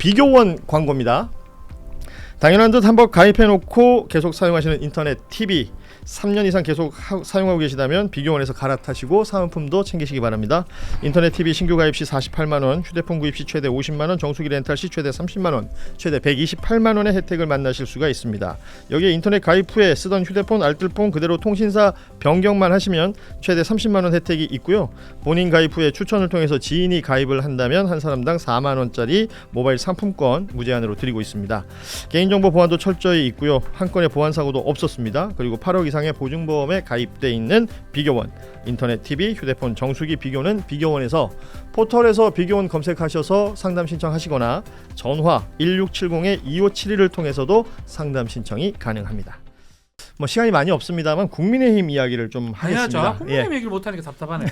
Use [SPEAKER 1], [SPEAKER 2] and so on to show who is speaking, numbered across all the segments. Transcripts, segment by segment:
[SPEAKER 1] 비교원 광고입니다. 당연한 듯 한번 가입해놓고 계속 사용하시는 인터넷 TV 3년 이상 계속 사용하고 계시다면 비교원에서 갈아타시고 사은품도 챙기시기 바랍니다. 인터넷 TV 신규 가입 시 48만원, 휴대폰 구입 시 최대 50만원, 정수기 렌탈 시 최대 30만원, 최대 128만원의 혜택을 만나실 수가 있습니다. 여기에 인터넷 가입 후에 쓰던 휴대폰, 알뜰폰 그대로 통신사 변경만 하시면 최대 30만원 혜택이 있고요. 본인 가입 후에 추천을 통해서 지인이 가입을 한다면 한 사람당 4만원짜리 모바일 상품권 무제한으로 드리고 있습니다. 개인정보 보안도 철저히 있고요. 한 건의 보안 사고도 없었습니다. 그리고 8억 이상의 보증보험에 가입돼 있는 비교원, 인터넷 TV, 휴대폰 정수기 비교는 비교원에서 포털에서 비교원 검색하셔서 상담 신청하시거나 전화 1670-2571을 통해서도 상담 신청이 가능합니다. 뭐 시간이 많이 없습니다만 국민의힘 이야기를 좀 하겠습니다.
[SPEAKER 2] 국민의힘 얘기를 못하니까 답답하네.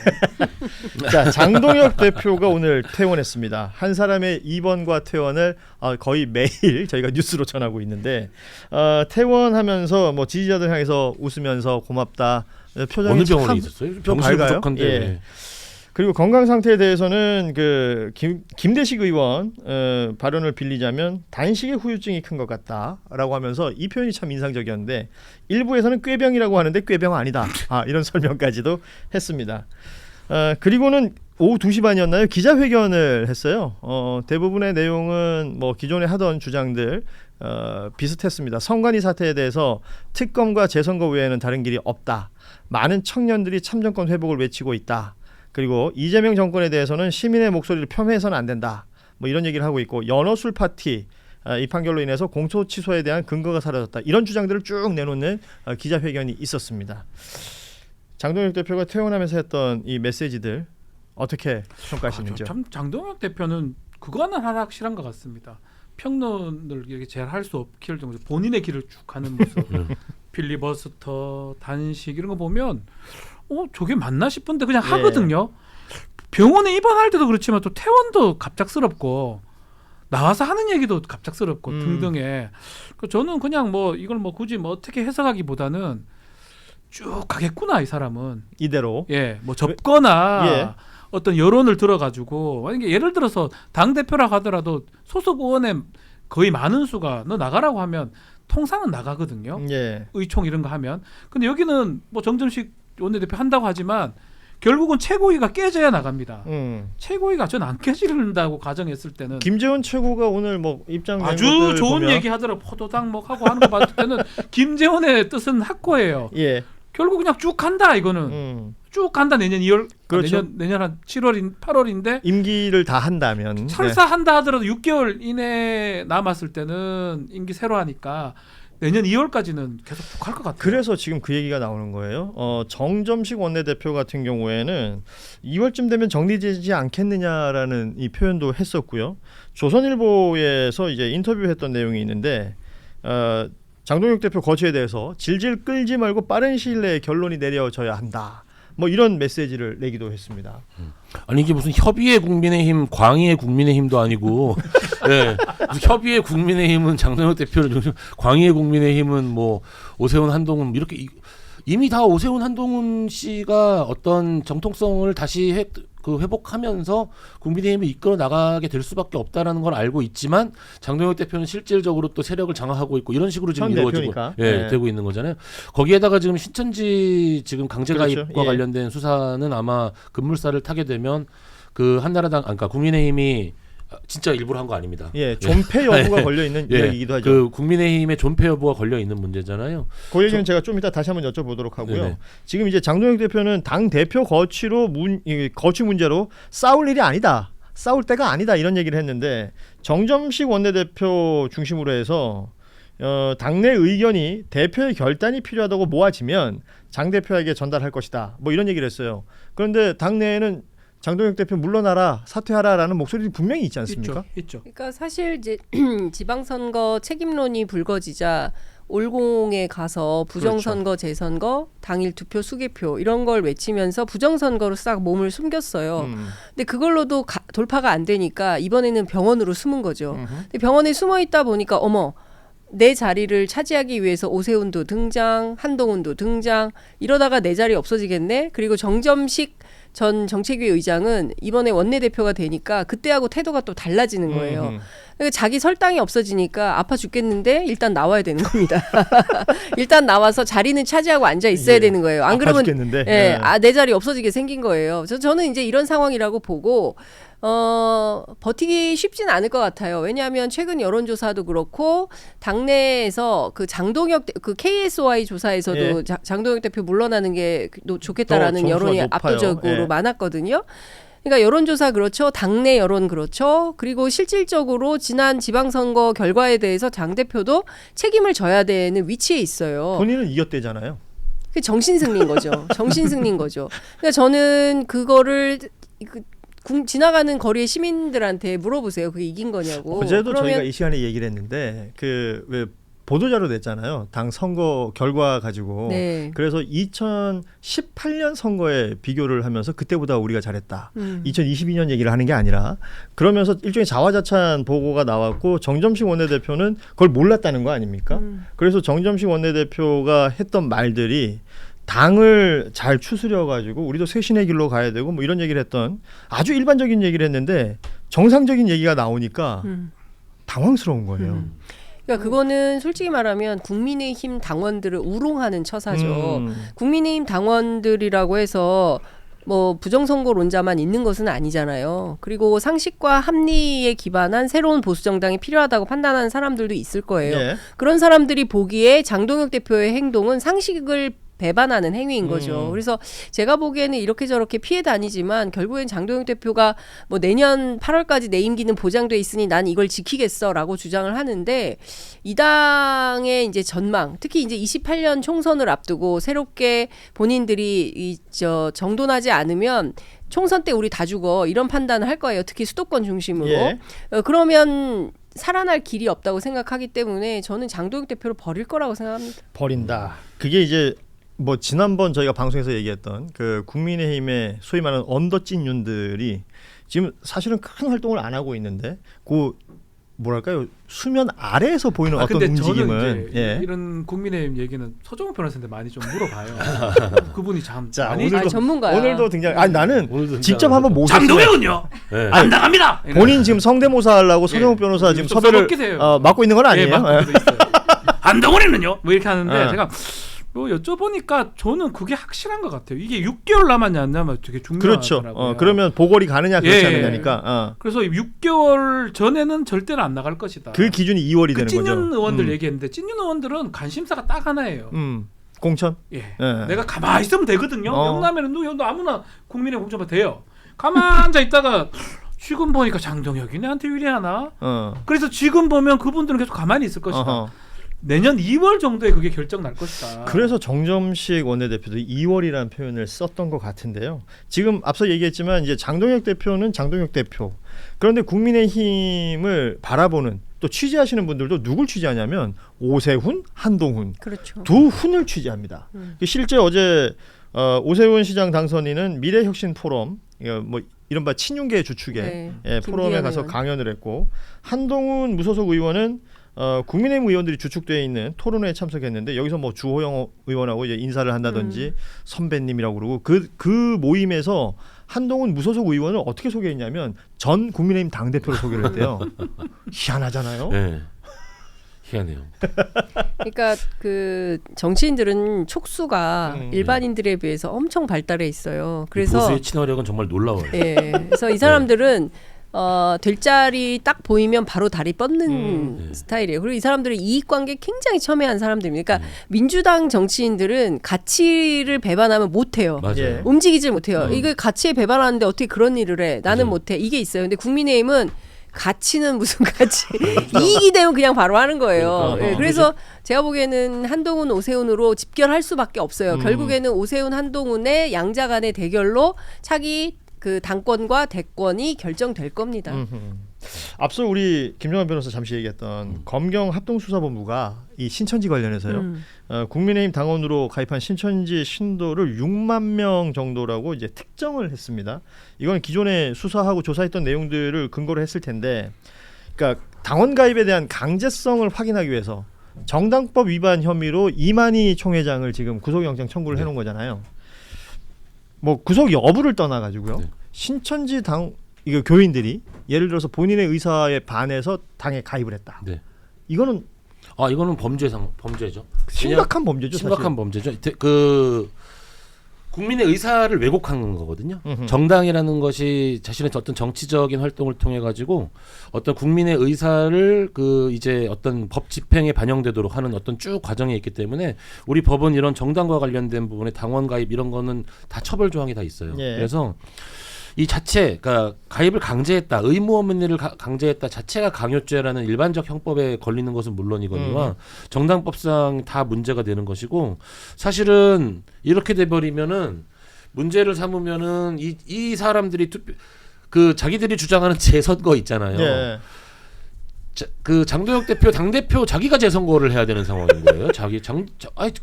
[SPEAKER 1] 자, 장동혁 대표가 오늘 퇴원했습니다. 한 사람의 입원과 퇴원을 거의 매일 저희가 뉴스로 전하고 있는데 퇴원하면서 뭐 지지자들 향해서 웃으면서 고맙다. 표정이
[SPEAKER 3] 어느 병원에 있었어요?
[SPEAKER 1] 좀 밝아요. 예. 그리고 건강 상태에 대해서는 그 김대식 의원 발언을 빌리자면 단식의 후유증이 큰 것 같다라고 하면서 이 표현이 참 인상적이었는데 일부에서는 꾀병이라고 하는데 꾀병 아니다. 이런 설명까지도 했습니다. 그리고는 오후 2시 반이었나요? 기자회견을 했어요. 대부분의 내용은 뭐 기존에 하던 주장들 비슷했습니다. 선관위 사태에 대해서 특검과 재선거 외에는 다른 길이 없다. 많은 청년들이 참정권 회복을 외치고 있다. 그리고 이재명 정권에 대해서는 시민의 목소리를 폄훼해서는 안 된다. 뭐 이런 얘기를 하고 있고 연어술 파티 이 판결로 인해서 공소 취소에 대한 근거가 사라졌다. 이런 주장들을 쭉 내놓는 기자회견이 있었습니다. 장동혁 대표가 퇴원하면서 했던 이 메시지들 어떻게 평가하시는지요?
[SPEAKER 2] 참 장동혁 대표는 그거는 하나 확실한 것 같습니다. 평론을 이렇게 잘 할 수 없길 정도 본인의 길을 쭉 가는 모습, 필리버스터, 단식 이런 거 보면 저게 맞나 싶은데 그냥 하거든요. 병원에 입원할 때도 그렇지만 또 퇴원도 갑작스럽고 나와서 하는 얘기도 갑작스럽고 등등에 저는 그냥 뭐 이걸 뭐 굳이 뭐 어떻게 해석하기보다는 쭉 가겠구나 이 사람은
[SPEAKER 1] 이대로
[SPEAKER 2] 뭐 접거나 어떤 여론을 들어가지고 만약에 예를 들어서 당 대표라고 하더라도 소속 의원의 거의 많은 수가 너 나가라고 하면 통상은 나가거든요. 의총 이런 거 하면. 근데 여기는 뭐 정점식 원내대표 한다고 하지만 결국은 최고위가 깨져야 나갑니다. 최고위가 전 안 깨진다고 가정했을 때는
[SPEAKER 1] 김재원 최고가 오늘 뭐 입장
[SPEAKER 2] 아주 좋은 얘기 하더라고. 포도당 뭐 하고 하는 거 봤을 때는 김재원의 뜻은 확고해요. 결국 그냥 쭉 간다 이거는. 쭉 간다 내년 2월
[SPEAKER 1] 그렇죠.
[SPEAKER 2] 내년 한 7월인 8월인데
[SPEAKER 1] 임기를 다 한다면
[SPEAKER 2] 설사 한다 하더라도 6개월 이내 남았을 때는 임기 새로 하니까 내년 2월까지는 계속 쭉 할 것 같아요.
[SPEAKER 1] 그래서 지금 그 얘기가 나오는 거예요. 정점식 원내대표 같은 경우에는 2월쯤 되면 정리되지 않겠느냐라는 이 표현도 했었고요. 조선일보에서 이제 인터뷰했던 내용이 있는데 장동혁 대표 거취에 대해서 질질 끌지 말고 빠른 시일 내에 결론이 내려져야 한다. 뭐 이런 메시지를 내기도 했습니다.
[SPEAKER 3] 아니 이게 무슨 협의의 국민의힘, 광의의 국민의힘도 아니고, 협의의 국민의힘은 장동혁 대표를, 광의의 국민의힘은 뭐 오세훈, 한동훈 이렇게 이미 다 오세훈, 한동훈 씨가 어떤 정통성을 다시 회복하면서 국민의힘을 이끌어 나가게 될 수밖에 없다라는 걸 알고 있지만 장동혁 대표는 실질적으로 또 세력을 장악하고 있고 이런 식으로 지금 이루어지고 되고 있는 거잖아요. 거기에다가 지금 신천지 지금 강제 가입과 관련된 수사는 아마 급물살을 타게 되면 그 한나라당, 그러니까 국민의힘이 진짜 일부러 한 거 아닙니다.
[SPEAKER 1] 존폐 여부가 걸려 있는 이야기이기도 하죠.
[SPEAKER 3] 그 국민의힘의 존폐 여부가 걸려 있는 문제잖아요.
[SPEAKER 1] 그 얘기는 제가 좀 이따 다시 한번 여쭤보도록 하고요. 지금 이제 장동혁 대표는 당 대표 거취로 거취 문제로 싸울 일이 아니다, 싸울 때가 아니다 이런 얘기를 했는데 정점식 원내대표 중심으로 해서 당내 의견이 대표의 결단이 필요하다고 모아지면 장 대표에게 전달할 것이다. 뭐 이런 얘기를 했어요. 그런데 당내에는 장동혁 대표 물러나라, 사퇴하라라는 목소리도 분명히 있지 않습니까?
[SPEAKER 2] 있죠.
[SPEAKER 4] 그러니까 사실 이제 지방선거 책임론이 불거지자 올공에 가서 부정선거, 재선거, 당일 투표, 수개표 이런 걸 외치면서 부정선거로 싹 몸을 숨겼어요. 근데 그걸로도 돌파가 안 되니까 이번에는 병원으로 숨은 거죠. 근데 병원에 숨어 있다 보니까 내 자리를 차지하기 위해서 오세훈도 등장, 한동훈도 등장 이러다가 내 자리 없어지겠네. 그리고 정점식 전 정책위 의장은 이번에 원내대표가 되니까 그때하고 태도가 또 달라지는 거예요. 그러니까 자기 설당이 없어지니까 아파 죽겠는데 일단 나와야 되는 겁니다. 일단 나와서 자리는 차지하고 앉아 있어야 되는 거예요. 안 그러면
[SPEAKER 1] 죽겠는데.
[SPEAKER 4] 내 자리 없어지게 생긴 거예요. 저는 이제 이런 상황이라고 보고 버티기 쉽진 않을 것 같아요. 왜냐하면 최근 여론조사도 그렇고 당내에서 그 장동혁 그 KSY 조사에서도
[SPEAKER 1] 예.
[SPEAKER 4] 장동혁 대표 물러나는 게 좋겠다라는
[SPEAKER 1] 더
[SPEAKER 4] 여론이
[SPEAKER 1] 점수가 높아요.
[SPEAKER 4] 압도적으로
[SPEAKER 1] 예.
[SPEAKER 4] 많았거든요. 그러니까 여론조사 그렇죠. 당내 여론 그렇죠. 그리고 실질적으로 지난 지방선거 결과에 대해서 장 대표도 책임을 져야 되는 위치에 있어요.
[SPEAKER 1] 본인은 이겼대잖아요.
[SPEAKER 4] 그 정신승리인 거죠. 정신승리인 거죠. 그러니까 저는 그거를 지나가는 거리의 시민들한테 물어보세요. 그게 이긴 거냐고.
[SPEAKER 1] 어제도 저희가 이 시간에 얘기를 했는데 그 왜 보도자료 냈잖아요. 당 선거 결과 가지고.
[SPEAKER 4] 네.
[SPEAKER 1] 그래서 2018년 선거에 비교를 하면서 그때보다 우리가 잘했다. 2022년 얘기를 하는 게 아니라 그러면서 일종의 자화자찬 보고가 나왔고 정점식 원내대표는 그걸 몰랐다는 거 아닙니까? 그래서 정점식 원내대표가 했던 말들이 당을 잘 추스려 가지고 우리도 쇄신의 길로 가야 되고 뭐 이런 얘기를 했던 아주 일반적인 얘기를 했는데 정상적인 얘기가 나오니까 당황스러운 거예요.
[SPEAKER 4] 그러니까 그거는 솔직히 말하면 국민의힘 당원들을 우롱하는 처사죠. 국민의힘 당원들이라고 해서 뭐 부정선거론자만 있는 것은 아니잖아요. 그리고 상식과 합리에 기반한 새로운 보수 정당이 필요하다고 판단하는 사람들도 있을 거예요.
[SPEAKER 1] 예.
[SPEAKER 4] 그런 사람들이 보기에 장동혁 대표의 행동은 상식을 배반하는 행위인 거죠. 그래서 제가 보기에는 이렇게 저렇게 피해 다니지만 결국엔 장동혁 대표가 뭐 내년 8월까지 내 임기는 보장돼 있으니 난 이걸 지키겠어라고 주장을 하는데 이 당의 이제 전망, 특히 이제 28년 총선을 앞두고 새롭게 본인들이 정돈하지 않으면 총선 때 우리 다 죽어 이런 판단을 할 거예요. 특히 수도권 중심으로.
[SPEAKER 1] 예.
[SPEAKER 4] 그러면 살아날 길이 없다고 생각하기 때문에 저는 장동혁 대표를 버릴 거라고 생각합니다.
[SPEAKER 1] 버린다. 그게 이제 뭐 지난번 저희가 방송에서 얘기했던 그 국민의힘의 소위 말하는 언더찐윤들이 지금 사실은 큰 활동을 안 하고 있는데 그 뭐랄까요 수면 아래에서 보이는 어떤
[SPEAKER 2] 근데
[SPEAKER 1] 움직임은
[SPEAKER 2] 저는 이제
[SPEAKER 1] 예.
[SPEAKER 2] 이런 국민의힘 얘기는 서정훈 변호사한테 많이 좀 물어봐요. 그분이 참
[SPEAKER 1] 자,
[SPEAKER 2] 많이
[SPEAKER 1] 오늘도
[SPEAKER 4] 전문가야.
[SPEAKER 1] 오늘도 등장. 아니 나는
[SPEAKER 3] 오늘도
[SPEAKER 1] 직접 한번 모셨어요.
[SPEAKER 2] 장동혁은요
[SPEAKER 3] 네.
[SPEAKER 2] 안 당합니다.
[SPEAKER 1] 본인 지금 성대모사 하려고 서정욱 변호사 지금
[SPEAKER 2] 좀
[SPEAKER 1] 섭외를
[SPEAKER 2] 써먹기세요.
[SPEAKER 1] 맡고 있는 건 아니에요.
[SPEAKER 2] 예, 맞고 있어요. 안동원에는요? 뭐 이렇게 하는데
[SPEAKER 1] 예.
[SPEAKER 2] 제가 뭐 여쭤보니까 저는 그게 확실한 것 같아요. 이게 6개월 남았냐 안 남았냐 되게
[SPEAKER 1] 그렇죠.
[SPEAKER 2] 중요하더라고요.
[SPEAKER 1] 그러면 보궐이 가느냐 그렇지
[SPEAKER 2] 예.
[SPEAKER 1] 않느냐니까.
[SPEAKER 2] 그래서 6개월 전에는 절대로 안 나갈 것이다.
[SPEAKER 1] 그 기준이 2월이 되는
[SPEAKER 2] 찐윤
[SPEAKER 1] 거죠.
[SPEAKER 2] 의원들 얘기했는데 찐윤 의원들은 관심사가 딱 하나예요.
[SPEAKER 1] 공천.
[SPEAKER 2] 예.
[SPEAKER 1] 예.
[SPEAKER 2] 내가 가만히 있으면 되거든요.
[SPEAKER 1] 어.
[SPEAKER 2] 영남에는 누구 아무나 국민의 공천만 돼요. 가만 앉아 있다가 지금 보니까 장동혁이 내한테 유리하나? 그래서 지금 보면 그분들은 계속 가만히 있을 것이다.
[SPEAKER 1] 어허.
[SPEAKER 2] 내년 2월 정도에 그게 결정 날 것이다.
[SPEAKER 1] 그래서 정점식 원내대표도 2월이라는 표현을 썼던 것 같은데요. 지금 앞서 얘기했지만 이제 장동혁 대표는 장동혁 대표. 그런데 국민의힘을 바라보는 또 취재하시는 분들도 누굴 취재하냐면 오세훈, 한동훈
[SPEAKER 4] 그렇죠.
[SPEAKER 1] 두 훈을 취재합니다. 실제 어제 오세훈 시장 당선인은 미래혁신포럼 뭐 이른바 친윤계 주축의
[SPEAKER 4] 네,
[SPEAKER 1] 포럼에 가서
[SPEAKER 4] 의원.
[SPEAKER 1] 강연을 했고 한동훈 무소속 의원은 국민의힘 의원들이 주축되어 있는 토론회에 참석했는데 여기서 뭐 주호영 의원하고 이제 인사를 한다든지 선배님이라고 그러고 그 모임에서 한동훈 무소속 의원을 어떻게 소개했냐면 전 국민의힘 당대표로 소개를 했대요. 희한하잖아요.
[SPEAKER 3] 네. 희한해요.
[SPEAKER 4] 그러니까 그 정치인들은 촉수가 일반인들에 비해서 엄청 발달해 있어요. 그래서
[SPEAKER 3] 보수의 친화력은 정말 놀라워요.
[SPEAKER 4] 예. 그래서 이 사람들은 될 자리 딱 보이면 바로 다리 뻗는 스타일이에요. 그리고 이 사람들은 이익관계 굉장히 첨예한 사람들입니다. 그러니까 민주당 정치인들은 가치를 배반하면 못해요.
[SPEAKER 3] 맞아요.
[SPEAKER 1] 예.
[SPEAKER 4] 움직이질 못해요. 이거 가치에 배반하는데 어떻게 그런 일을 해? 나는 못해. 이게 있어요. 근데 국민의힘은 가치는 무슨 가치? 이익이 되면 그냥 바로 하는 거예요.
[SPEAKER 3] 그러니까.
[SPEAKER 4] 예, 그래서 제가 보기에는 한동훈, 오세훈으로 집결할 수밖에 없어요. 결국에는 오세훈, 한동훈의 양자 간의 대결로 차기 그 당권과 대권이 결정될 겁니다.
[SPEAKER 1] 앞서 우리 김정환 변호사 잠시 얘기했던 검경 합동수사본부가 이 신천지 관련해서요. 국민의힘 당원으로 가입한 신천지 신도를 6만 명 정도라고 이제 특정을 했습니다. 이건 기존에 수사하고 조사했던 내용들을 근거로 했을 텐데, 그러니까 당원 가입에 대한 강제성을 확인하기 위해서 정당법 위반 혐의로 이만희 총회장을 지금 구속영장 청구를 해놓은 거잖아요. 뭐 구속 여부를 떠나가지고요.
[SPEAKER 3] 네.
[SPEAKER 1] 신천지 당 이거 교인들이 예를 들어서 본인의 의사에 반해서 당에 가입을 했다.
[SPEAKER 3] 네.
[SPEAKER 1] 이거는
[SPEAKER 3] 이거는 범죄죠.
[SPEAKER 1] 심각한 범죄죠.
[SPEAKER 3] 심각한
[SPEAKER 1] 사실.
[SPEAKER 3] 범죄죠. 그 국민의 의사를 왜곡한 거거든요.
[SPEAKER 1] 음흠.
[SPEAKER 3] 정당이라는 것이 자신의 어떤 정치적인 활동을 통해 가지고 어떤 국민의 의사를 그 이제 어떤 법 집행에 반영되도록 하는 어떤 쭉 과정이 있기 때문에 우리 법은 이런 정당과 관련된 부분에 당원 가입 이런 거는 다 처벌 조항이 다 있어요.
[SPEAKER 1] 예.
[SPEAKER 3] 그래서 이 자체, 그러니까 가입을 강제했다, 의무 없는 일을 강제했다 자체가 강요죄라는 일반적 형법에 걸리는 것은 물론이거니와 정당법상 다 문제가 되는 것이고, 사실은 이렇게 돼버리면은 문제를 삼으면은 이 사람들이 그 자기들이 주장하는 재선거 있잖아요.
[SPEAKER 1] 예.
[SPEAKER 3] 그 장도혁 대표 당 대표 자기가 재선거를 해야 되는 상황인 거예요.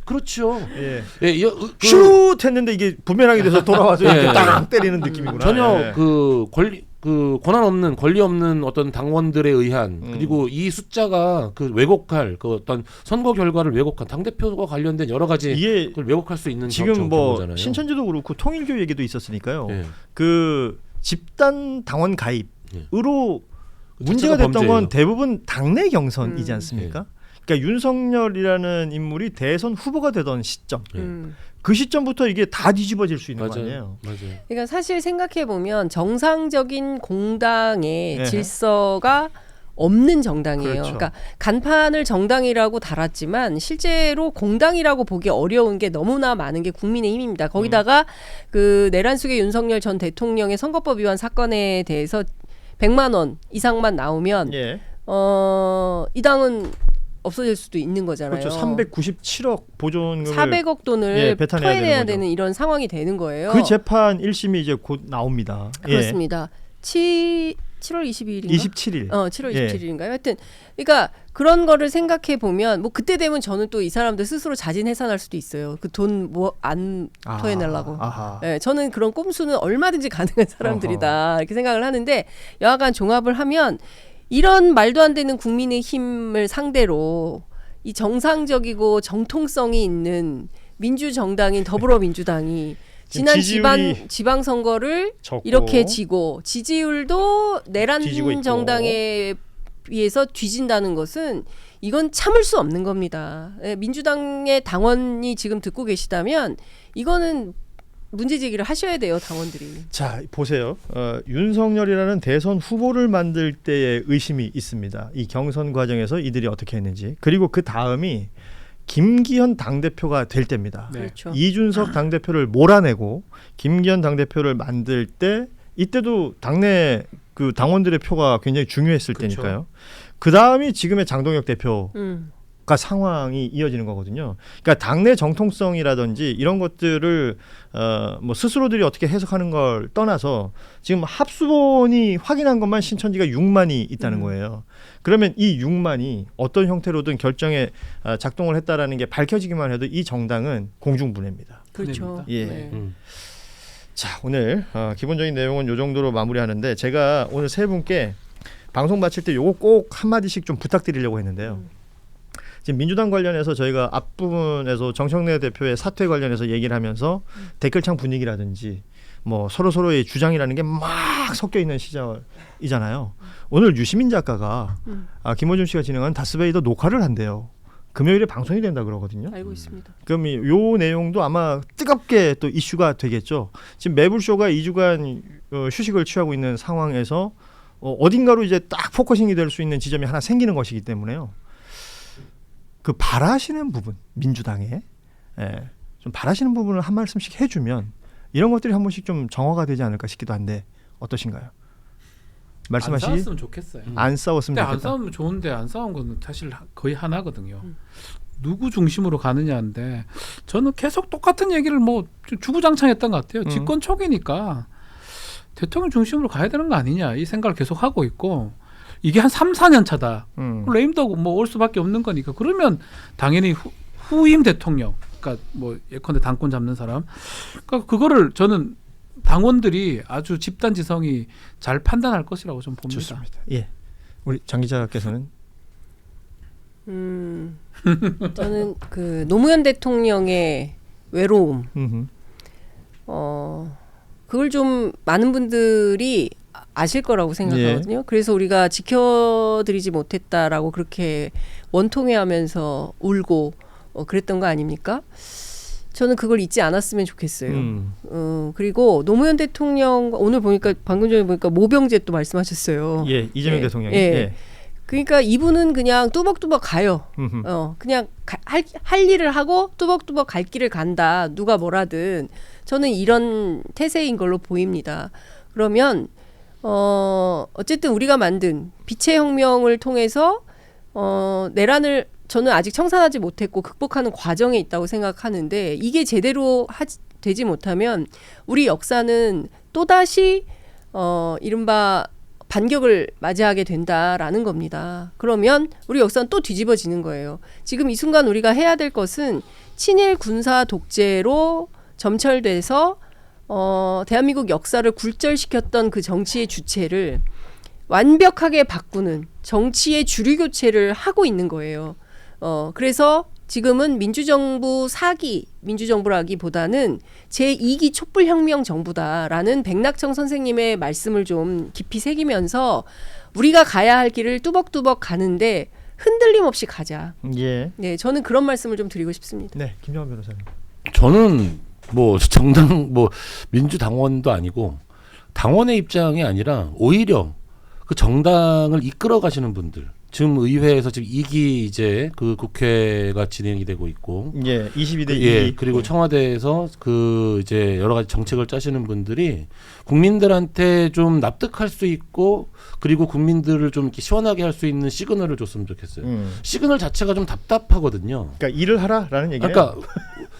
[SPEAKER 3] 그렇죠.
[SPEAKER 1] 예.
[SPEAKER 3] 예,
[SPEAKER 1] 슛 했는데 이게 부메랑이 돼서 돌아와서
[SPEAKER 3] 예.
[SPEAKER 1] 이렇게 딱 때리는 느낌이구나.
[SPEAKER 3] 전혀
[SPEAKER 1] 예.
[SPEAKER 3] 그 권한 없는 권리 없는 어떤 당원들에 의한 그리고 이 숫자가 그 왜곡할 그 어떤 선거 결과를 왜곡한 당 대표와 관련된 여러 가지
[SPEAKER 1] 이게
[SPEAKER 3] 그걸 왜곡할 수 있는
[SPEAKER 1] 지금 뭐
[SPEAKER 3] 정보잖아요.
[SPEAKER 1] 신천지도 그렇고 통일교 얘기도 있었으니까요.
[SPEAKER 3] 예.
[SPEAKER 1] 그 집단 당원 가입으로 문제가
[SPEAKER 3] 자체가
[SPEAKER 1] 됐던
[SPEAKER 3] 범죄예요.
[SPEAKER 1] 건 대부분 당내 경선이지 않습니까? 그러니까 윤석열이라는 인물이 대선 후보가 되던 시점, 그 시점부터 이게 다 뒤집어질 수 있는 거 아니에요?
[SPEAKER 3] 맞아요.
[SPEAKER 4] 그러니까 사실 생각해 보면 정상적인 공당의
[SPEAKER 1] 예.
[SPEAKER 4] 질서가 없는 정당이에요.
[SPEAKER 1] 그렇죠.
[SPEAKER 4] 그러니까 간판을 정당이라고 달았지만 실제로 공당이라고 보기 어려운 게 너무나 많은 게 국민의힘입니다. 거기다가 그 내란숙의 윤석열 전 대통령의 선거법 위반 사건에 대해서 100만 원 이상만 나오면
[SPEAKER 1] 예.
[SPEAKER 4] 이 당은 없어질 수도 있는 거잖아요.
[SPEAKER 1] 그렇죠. 397억 보존금을
[SPEAKER 4] 400억 돈을
[SPEAKER 1] 예, 배탄해야
[SPEAKER 4] 토해내야
[SPEAKER 1] 되는 거죠.
[SPEAKER 4] 되는 이런 상황이 되는 거예요.
[SPEAKER 1] 그 재판 1심이 이제 곧 나옵니다.
[SPEAKER 4] 그렇습니다. 7월 22일인가?
[SPEAKER 1] 27일.
[SPEAKER 4] 7월
[SPEAKER 1] 예.
[SPEAKER 4] 27일인가요? 하여튼 그러니까 그런 거를 생각해 보면 뭐 그때 되면 저는 또 이 사람들 스스로 자진 해산할 수도 있어요. 그 돈 뭐 안 토해내려고.
[SPEAKER 1] 아하.
[SPEAKER 4] 네, 저는 그런 꼼수는 얼마든지 가능한 사람들이다 이렇게 생각을 하는데 여하간 종합을 하면 이런 말도 안 되는 국민의힘을 상대로 이 정상적이고 정통성이 있는 민주정당인 더불어민주당이 지난 지방선거를
[SPEAKER 1] 적고.
[SPEAKER 4] 이렇게 지고 지지율도 내란
[SPEAKER 1] 뒤지고 있고.
[SPEAKER 4] 정당에 비해서 뒤진다는 것은 이건 참을 수 없는 겁니다. 예, 민주당의 당원이 지금 듣고 계시다면 이거는 문제 제기를 하셔야 돼요, 당원들이.
[SPEAKER 1] 자, 보세요. 윤석열이라는 대선 후보를 만들 때의 의심이 있습니다. 이 경선 과정에서 이들이 어떻게 했는지. 그리고 그 다음이 김기현 당대표가 될 때입니다.
[SPEAKER 2] 네.
[SPEAKER 4] 그렇죠.
[SPEAKER 1] 이준석 당대표를 몰아내고 김기현 당대표를 만들 때 이때도 당내 그 당원들의 표가 굉장히 중요했을
[SPEAKER 2] 그렇죠.
[SPEAKER 1] 때니까요. 그 다음이 지금의 장동혁 대표
[SPEAKER 4] 음.
[SPEAKER 1] 상황이 이어지는 거거든요. 그러니까 당내 정통성이라든지 이런 것들을 뭐 스스로들이 어떻게 해석하는 걸 떠나서 지금 합수본이 확인한 것만 신천지가 6만이 있다는 거예요. 그러면 이 6만이 어떤 형태로든 결정에 작동을 했다라는 게 밝혀지기만 해도 이 정당은 공중분해입니다.
[SPEAKER 4] 그렇죠.
[SPEAKER 1] 예.
[SPEAKER 4] 네.
[SPEAKER 1] 자, 오늘 기본적인 내용은 이 정도로 마무리하는데 제가 오늘 세 분께 방송 마칠 때 요거 꼭 한마디씩 좀 부탁드리려고 했는데요. 지금 민주당 관련해서 저희가 앞부분에서 정청래 대표의 사퇴 관련해서 얘기를 하면서 댓글창 분위기라든지 뭐 서로의 주장이라는 게 막 섞여 있는 시절이잖아요. 오늘 유시민 작가가 김호준 씨가 진행한 다스베이더 녹화를 한대요. 금요일에 방송이 된다 그러거든요.
[SPEAKER 4] 알고 있습니다.
[SPEAKER 1] 그럼 요 내용도 아마 뜨겁게 또 이슈가 되겠죠. 지금 매불쇼가 2주간 휴식을 취하고 있는 상황에서 어딘가로 이제 딱 포커싱이 될 수 있는 지점이 하나 생기는 것이기 때문에요. 그 바라시는 부분, 민주당에 좀 바라시는 부분을 한 말씀씩 해주면 이런 것들이 한 번씩 좀 정화가 되지 않을까 싶기도 한데 어떠신가요?
[SPEAKER 2] 안 싸웠으면 좋겠어요.
[SPEAKER 1] 안 싸웠으면
[SPEAKER 2] 근데
[SPEAKER 1] 좋겠다.
[SPEAKER 2] 안 싸우면 좋은데 안 싸운 건 사실 거의 하나거든요. 누구 중심으로 가느냐인데 저는 계속 똑같은 얘기를 뭐 주구장창했던 것 같아요. 집권 초기니까 대통령 중심으로 가야 되는 거 아니냐 이 생각을 계속 하고 있고 이게 한 3, 4년 차다. 레임도 뭐 올 수밖에 없는 거니까 그러면 당연히 후임 대통령 그러니까 뭐 예컨대 당권 잡는 사람 그러니까 그거를 저는 당원들이 아주 집단 지성이 잘 판단할 것이라고 좀 봅니다.
[SPEAKER 1] 좋습니다. 예, 우리 장 기자께서는
[SPEAKER 4] 저는 그 노무현 대통령의 외로움 그걸 좀 많은 분들이 아실 거라고 생각하거든요. 그래서 우리가 지켜드리지 못했다라고 그렇게 원통해하면서 울고 그랬던 거 아닙니까? 저는 그걸 잊지 않았으면 좋겠어요. 그리고 노무현 대통령 오늘 보니까 방금 전에 보니까 모병제 또 말씀하셨어요.
[SPEAKER 1] 예, 이재명
[SPEAKER 4] 예,
[SPEAKER 1] 대통령이.
[SPEAKER 4] 예.
[SPEAKER 1] 예.
[SPEAKER 4] 그러니까 이분은 그냥 뚜벅뚜벅 가요. 그냥 할 일을 하고 뚜벅뚜벅 갈 길을 간다. 누가 뭐라든 저는 이런 태세인 걸로 보입니다. 그러면 어쨌든 우리가 만든 빛의 혁명을 통해서 내란을 저는 아직 청산하지 못했고 극복하는 과정에 있다고 생각하는데 이게 제대로 되지 못하면 우리 역사는 또다시 이른바 반격을 맞이하게 된다라는 겁니다. 그러면 우리 역사는 또 뒤집어지는 거예요. 지금 이 순간 우리가 해야 될 것은 친일 군사 독재로 점철돼서 대한민국 역사를 굴절시켰던 그 정치의 주체를 완벽하게 바꾸는 정치의 주류 교체를 하고 있는 거예요. 그래서 지금은 민주정부 4기 민주정부라기보다는 제2기 촛불혁명 정부다라는 백낙청 선생님의 말씀을 좀 깊이 새기면서 우리가 가야 할 길을 뚜벅뚜벅 가는데 흔들림 없이 가자.
[SPEAKER 1] 예.
[SPEAKER 4] 네, 저는 그런 말씀을 좀 드리고 싶습니다.
[SPEAKER 1] 네, 김정환 변호사님.
[SPEAKER 3] 저는 뭐 정당 뭐 민주당원도 아니고 당원의 입장이 아니라 오히려 그 정당을 이끌어 가시는 분들 지금 의회에서 지금 2기 이제 그 국회가 진행이 되고 있고
[SPEAKER 1] 예, 22대 2기.
[SPEAKER 3] 예, 그리고 청와대에서 그 이제 여러 가지 정책을 짜시는 분들이 국민들한테 좀 납득할 수 있고 그리고 국민들을 좀 이렇게 시원하게 할 수 있는 시그널을 줬으면 좋겠어요. 시그널 자체가 좀 답답하거든요.
[SPEAKER 1] 그러니까 일을 하라라는 얘기네요.
[SPEAKER 3] 그러니까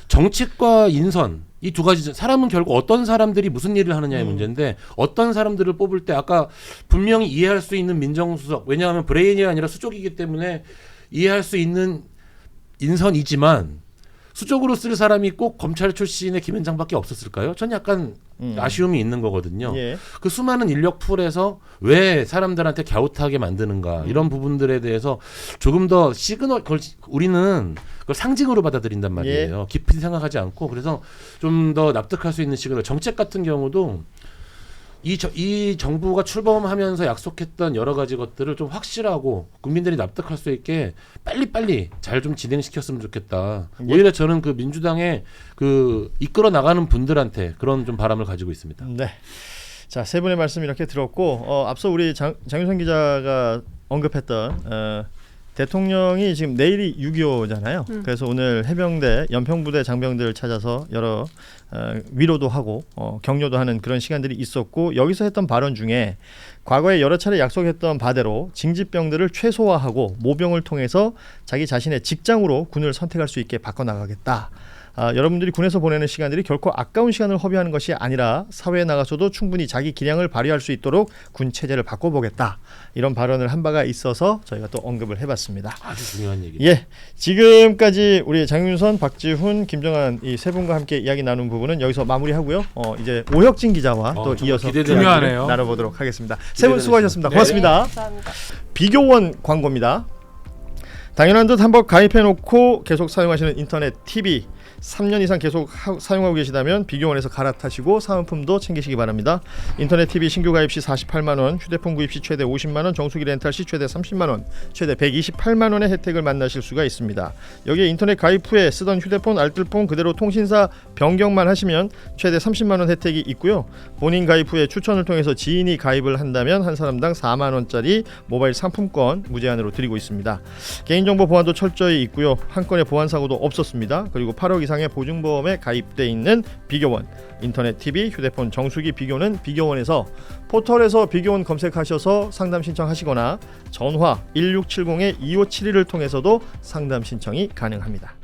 [SPEAKER 3] 정책과 인선 이 두 가지 사람은 결국 어떤 사람들이 무슨 일을 하느냐의 문제인데 어떤 사람들을 뽑을 때 아까 분명히 이해할 수 있는 민정수석 왜냐하면 브레인이 아니라 수족이기 때문에 이해할 수 있는 인선이지만 수적으로 쓸 사람이 꼭 검찰 출신의 김현장밖에 없었을까요? 전 약간 아쉬움이 있는 거거든요.
[SPEAKER 1] 예.
[SPEAKER 3] 그 수많은 인력 풀에서 왜 사람들한테 갸웃하게 만드는가 이런 부분들에 대해서 조금 더 시그널 우리는 그걸 상징으로 받아들인단 말이에요. 깊이 생각하지 않고 그래서 좀 더 납득할 수 있는 시그널. 정책 같은 경우도 이 정부가 출범하면서 약속했던 여러 가지 것들을 좀 확실하고 국민들이 납득할 수 있게 빨리빨리 잘 좀 진행시켰으면 좋겠다. 오히려 저는 그 민주당의 그 이끌어 나가는 분들한테 그런 좀 바람을 가지고 있습니다.
[SPEAKER 1] 네. 자, 세 분의 말씀 이렇게 들었고 앞서 우리 장윤선 기자가 언급했던 대통령이 지금 내일이 6.25잖아요. 그래서 오늘 해병대 연평부대 장병들 찾아서 여러 위로도 하고 격려도 하는 그런 시간들이 있었고 여기서 했던 발언 중에 과거에 여러 차례 약속했던 바대로 징집병들을 최소화하고 모병을 통해서 자기 자신의 직장으로 군을 선택할 수 있게 바꿔나가겠다. 여러분들이 군에서 보내는 시간들이 결코 아까운 시간을 허비하는 것이 아니라 사회에 나가서도 충분히 자기 기량을 발휘할 수 있도록 군 체제를 바꿔보겠다. 이런 발언을 한 바가 있어서 저희가 또 언급을 해봤습니다.
[SPEAKER 3] 아주 중요한 얘기죠.
[SPEAKER 1] 예, 지금까지 우리 장윤선, 박지훈, 김정한 이 세 분과 함께 이야기 나눈 부분은 여기서 마무리하고요. 이제 오혁진 기자와 또 이어서
[SPEAKER 2] 중요하네요.
[SPEAKER 1] 나눠보도록 하겠습니다. 세 분 수고하셨습니다. 고맙습니다.
[SPEAKER 4] 감사합니다.
[SPEAKER 1] 비교원 광고입니다. 당연한 듯 한번 가입해놓고 계속 사용하시는 인터넷 TV 3년 이상 계속 사용하고 계시다면 비교원에서 갈아타시고 사은품도 챙기시기 바랍니다. 인터넷 TV 신규 가입 시 48만 원, 휴대폰 구입 시 최대 50만 원, 정수기 렌탈 시 최대 30만 원, 최대 128만 원의 혜택을 만나실 수가 있습니다. 여기에 인터넷 가입 후에 쓰던 휴대폰, 알뜰폰 그대로 통신사 변경만 하시면 최대 30만 원 혜택이 있고요. 본인 가입 후에 추천을 통해서 지인이 가입을 한다면 한 사람당 4만 원짜리 모바일 상품권 무제한으로 드리고 있습니다. 개인정보 보안도 철저히 있고요. 한 건의 보안 사고도 없었습니다. 그리고 8억 이상의 보증보험에 가입돼 있는 비교원, 인터넷 TV, 휴대폰 정수기 비교는 비교원에서 포털에서 비교원 검색하셔서 상담 신청하시거나 전화 1670-2571을 통해서도 상담 신청이 가능합니다.